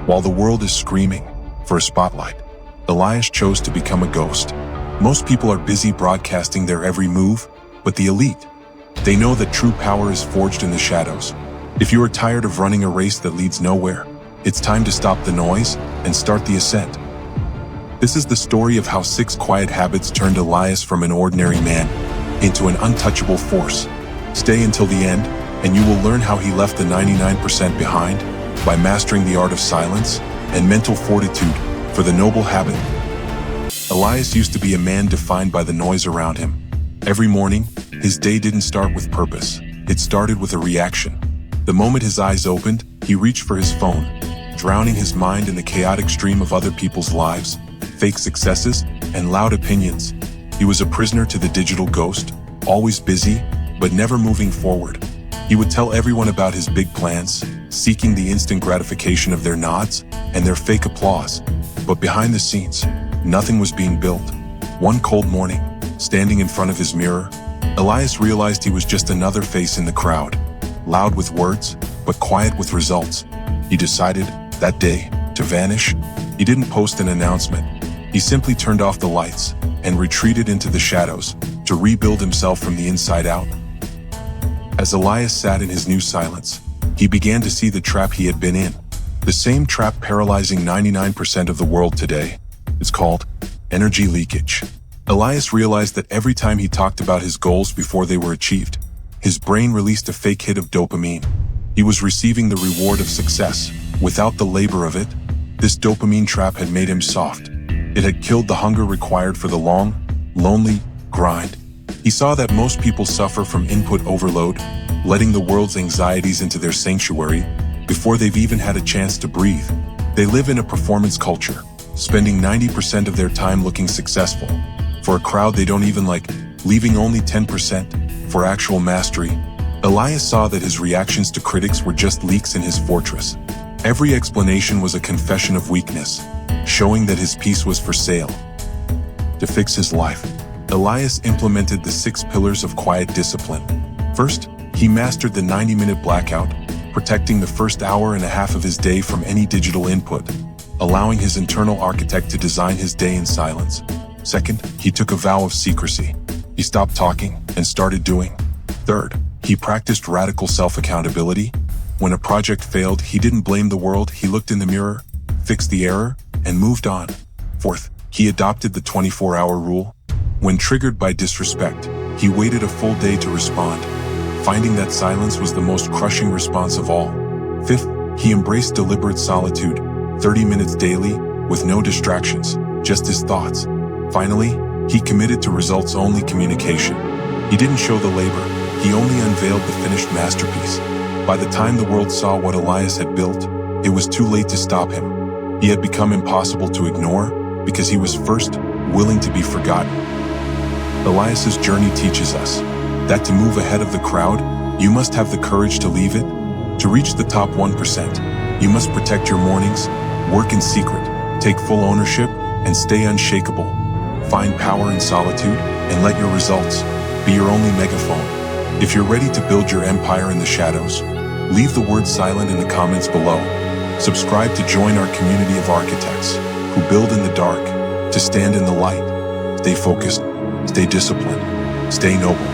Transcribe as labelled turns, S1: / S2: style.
S1: While the world is screaming for a spotlight, Elias chose to become a ghost. Most people are busy broadcasting their every move, but the elite, they know that true power is forged in the shadows. If you are tired of running a race that leads nowhere, it's time to stop the noise and start the ascent. This is the story of how 6 quiet habits turned Elias from an ordinary man into an untouchable force. Stay until the end, and you will learn how he left the 99% behind by mastering the art of silence and mental fortitude for the noble habit. Elias used to be a man defined by the noise around him. Every morning, his day didn't start with purpose. It started with a reaction. The moment his eyes opened, he reached for his phone, drowning his mind in the chaotic stream of other people's lives, fake successes, and loud opinions. He was a prisoner to the digital ghost, always busy, but never moving forward. He would tell everyone about his big plans, seeking the instant gratification of their nods and their fake applause. But behind the scenes, nothing was being built. One cold morning, standing in front of his mirror, Elias realized he was just another face in the crowd, loud with words, but quiet with results. He decided, that day, to vanish. He didn't post an announcement. He simply turned off the lights and retreated into the shadows to rebuild himself from the inside out. As Elias sat in his new silence, he began to see the trap he had been in. The same trap paralyzing 99% of the world today. It's called energy leakage. Elias realized that every time he talked about his goals before they were achieved, his brain released a fake hit of dopamine. He was receiving the reward of success without the labor of it. This dopamine trap had made him soft. It had killed the hunger required for the long, lonely grind. He saw that most people suffer from input overload, letting the world's anxieties into their sanctuary before they've even had a chance to breathe. They live in a performance culture, spending 90% of their time looking successful for a crowd they don't even like, leaving only 10% for actual mastery. Elias saw that his reactions to critics were just leaks in his fortress. Every explanation was a confession of weakness, showing that his peace was for sale. To fix his life, Elias implemented the 6 pillars of quiet discipline. First, he mastered the 90-minute blackout, protecting the first hour and a half of his day from any digital input, allowing his internal architect to design his day in silence. Second, he took a vow of secrecy. He stopped talking and started doing. Third, he practiced radical self-accountability. When a project failed, he didn't blame the world. He looked in the mirror, fixed the error, and moved on. Fourth, he adopted the 24-hour rule. When triggered by disrespect, he waited a full day to respond, finding that silence was the most crushing response of all. Fifth, he embraced deliberate solitude, 30 minutes daily, with no distractions, just his thoughts. Finally, he committed to results-only communication. He didn't show the labor, he only unveiled the finished masterpiece. By the time the world saw what Elias had built, it was too late to stop him. He had become impossible to ignore because he was first willing to be forgotten. Elias's journey teaches us that to move ahead of the crowd, you must have the courage to leave it. To reach the top 1%, you must protect your mornings, work in secret, take full ownership, and stay unshakable. Find power in solitude and let your results be your only megaphone. If you're ready to build your empire in the shadows, leave the word silent in the comments below. Subscribe to join our community of architects who build in the dark to stand in the light. Stay focused, stay disciplined, stay noble.